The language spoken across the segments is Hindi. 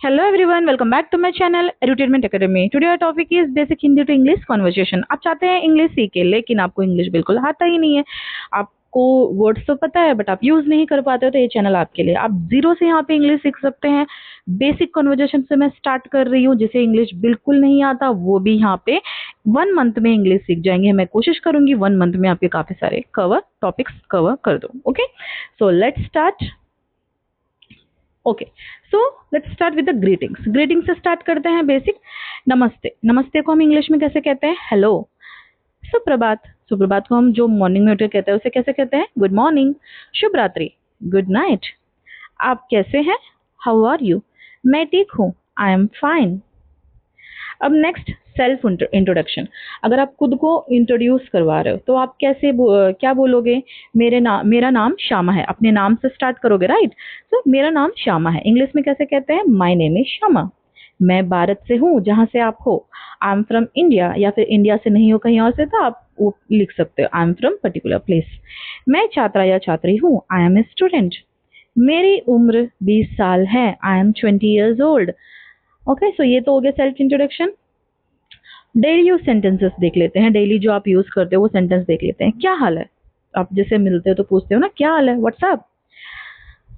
Hello everyone, welcome back to my channel Edutainment Academy. Today our topic is basic Hindi to English conversation. आप चाहते हैं इंग्लिश सीखे लेकिन आपको इंग्लिश बिल्कुल आता ही नहीं है, आपको वर्ड्स तो पता है बट आप यूज नहीं कर पाते हो, तो ये चैनल आपके लिए। आप जीरो से यहाँ पे इंग्लिश सीख सकते हैं। बेसिक कन्वर्जेशन से मैं स्टार्ट कर रही हूँ, जिसे इंग्लिश बिल्कुल नहीं आता वो भी यहाँ पे 1 मंथ में इंग्लिश सीख जाएंगे। मैं कोशिश करूंगी 1 मंथ में आपके काफी सारे टॉपिक्स कवर कर दूं। Okay, so let's start. Okay, so let's start with the greetings. Greeting से स्टार्ट करते हैं बेसिक। नमस्ते, नमस्ते को हम इंग्लिश में कैसे कहते हैं? हेलो। सुप्रभात, सुप्रभात को हम जो मॉर्निंग में उठे कहते हैं उसे कैसे कहते हैं? Good morning. शुभ रात्रि, गुड नाइट। आप कैसे हैं? How are you? मैं ठीक हूँ, आई एम फाइन। अब नेक्स्ट, सेल्फ इंट्रोडक्शन। अगर आप खुद को इंट्रोड्यूस करवा रहे हो तो आप क्या बोलोगे? मेरा नाम श्यामा है। अपने नाम से स्टार्ट करोगे, राइट? सो मेरा नाम श्यामा है, इंग्लिश में कैसे कहते हैं? My name is Shyama. मैं भारत से हूँ, जहाँ से आप हो। आई एम फ्रॉम इंडिया, या फिर इंडिया से नहीं हो कहीं और से तो आप वो लिख सकते हो, I am from particular place. मैं छात्रा या छात्री हूँ, आई एम ए स्टूडेंट। मेरी उम्र 20 साल है, I am 20 years old। Okay, so ये तो हो गया self introduction. Daily use sentences देख लेते हैं। डेली जो आप यूज करते हो वो सेंटेंस देख लेते हैं। क्या हाल है? आप जैसे मिलते हो तो पूछते हो ना, क्या हाल है, व्हाट्सअप।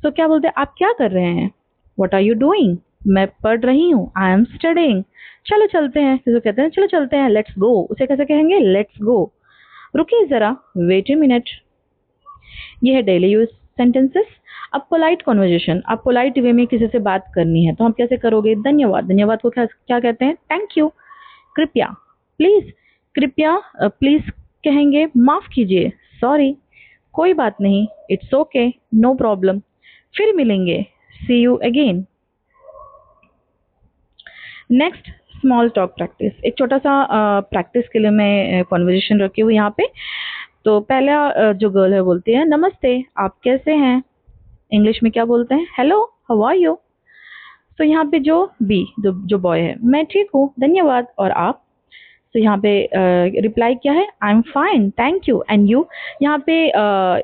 तो क्या बोलते हैं? आप क्या कर रहे हैं? What are you doing? मैं पढ़ रही हूँ, आई एम स्टडिंग। चलो चलते हैं, किसी को कहते हैं चलो चलते हैं, लेट्स गो। उसे कैसे कहेंगे? Let's go. रुकिए जरा, वेट ए मिनट। ये है डेली यूज सेंटेंसेस। अब पोलाइट कॉन्वर्जेशन। आप पोलाइट वे में किसी से बात करनी है तो हम कैसे करोगे? धन्यवाद। धन्यवाद को क्या कहते हैं? Thank you. कृपया, प्लीज। कृपया प्लीज कहेंगे माफ कीजिए, सॉरी। कोई बात नहीं, इट्स ओके, नो प्रॉब्लम। फिर मिलेंगे, see you again. Next, small talk practice. एक छोटा सा प्रैक्टिस के लिए मैं कॉन्वर्जेशन रखी हुई यहाँ पे। तो पहला जो गर्ल है बोलती है, नमस्ते, आप कैसे हैं? इंग्लिश में क्या बोलते हैं? Hello, how are you? तो यहाँ पे जो बॉय है, मैं ठीक हूँ, धन्यवाद। और आप? तो यहाँ पे रिप्लाई क्या है? I am fine, thank you, and you. यहाँ पे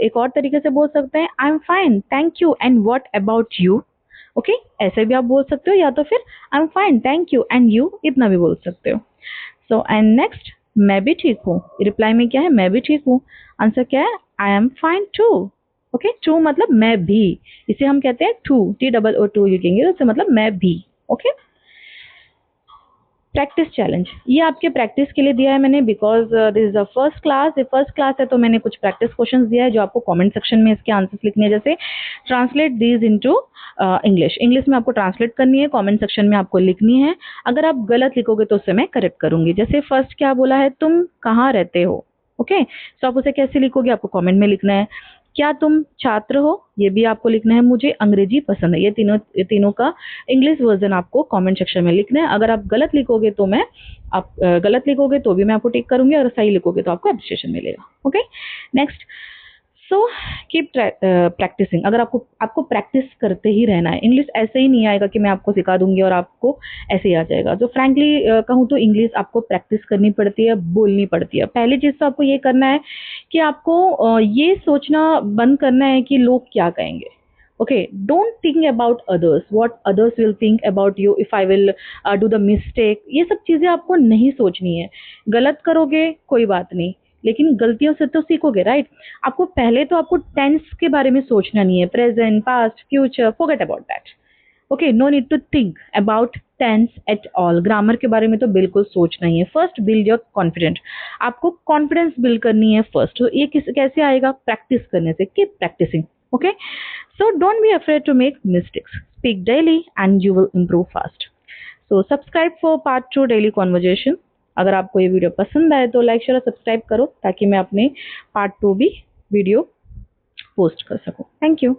एक और तरीके से बोल सकते हैं, आई am fine, thank you, and what about you. Okay, ऐसे भी आप बोल सकते हो, या तो फिर आई am fine, thank you, and you, इतना भी बोल सकते हो। सो एंड नेक्स्ट, मैं भी ठीक हूँ। रिप्लाई में क्या है? मैं भी ठीक हूँ। आंसर क्या है? I am fine too. Okay, too मतलब मैं भी। इसे हम कहते हैं टू, TOO लिखेंगे तो मतलब मैं भी। Okay, practice challenge. ये आपके प्रैक्टिस के लिए दिया है मैंने, because this is the first class. ये फर्स्ट क्लास है तो मैंने कुछ प्रैक्टिस क्वेश्चंस दिया है जो आपको कमेंट सेक्शन में इसके आंसर्स लिखने हैं। जैसे translate these into English. English में आपको ट्रांसलेट करनी है, कमेंट सेक्शन में आपको लिखनी है। अगर आप गलत लिखोगे तो उसे मैं करेक्ट करूंगी। जैसे फर्स्ट क्या बोला है? तुम कहाँ रहते हो? ओके, तो आप उसे कैसे लिखोगे? आपको कमेंट में लिखना है। क्या तुम छात्र हो? ये भी आपको लिखना है। मुझे अंग्रेजी पसंद है, ये तीनों का इंग्लिश वर्जन आपको कमेंट सेक्शन में लिखना है। अगर आप गलत लिखोगे तो गलत लिखोगे तो भी मैं आपको टिक करूंगी, और सही लिखोगे तो आपको एप्रिसिएशन मिलेगा। Okay, next, so keep practicing. अगर आपको प्रैक्टिस करते ही रहना है। इंग्लिश ऐसे ही नहीं आएगा कि मैं आपको सिखा दूंगी और आपको ऐसे ही आ जाएगा। जो फ्रैंकली कहूँ तो इंग्लिश आपको प्रैक्टिस करनी पड़ती है, बोलनी पड़ती है। पहली चीज तो आपको ये करना है कि आपको ये सोचना बंद करना है कि लोग क्या कहेंगे। Okay, don't think about others, what others will think about you if I will do the mistake. ये सब चीजें आपको नहीं सोचनी है। गलत करोगे कोई बात नहीं, लेकिन गलतियों से तो सीखोगे, राइट? आपको टेंस के बारे में सोचना नहीं है। Present, past, future, forget about that. Okay, no need to think about tense at all. Grammar के बारे में तो बिल्कुल सोचना ही है। First build your confident. आपको कॉन्फिडेंस बिल्ड करनी है फर्स्ट। तो ये कैसे आएगा? प्रैक्टिस करने से। Keep practicing. Okay, so don't be afraid to make mistakes, speak daily and you will improve fast. So subscribe for part 2 daily conversation. अगर आपको ये वीडियो पसंद आए तो लाइक शेयर और सब्सक्राइब करो, ताकि मैं अपने पार्ट 2 भी वीडियो पोस्ट कर सकूं। Thank you.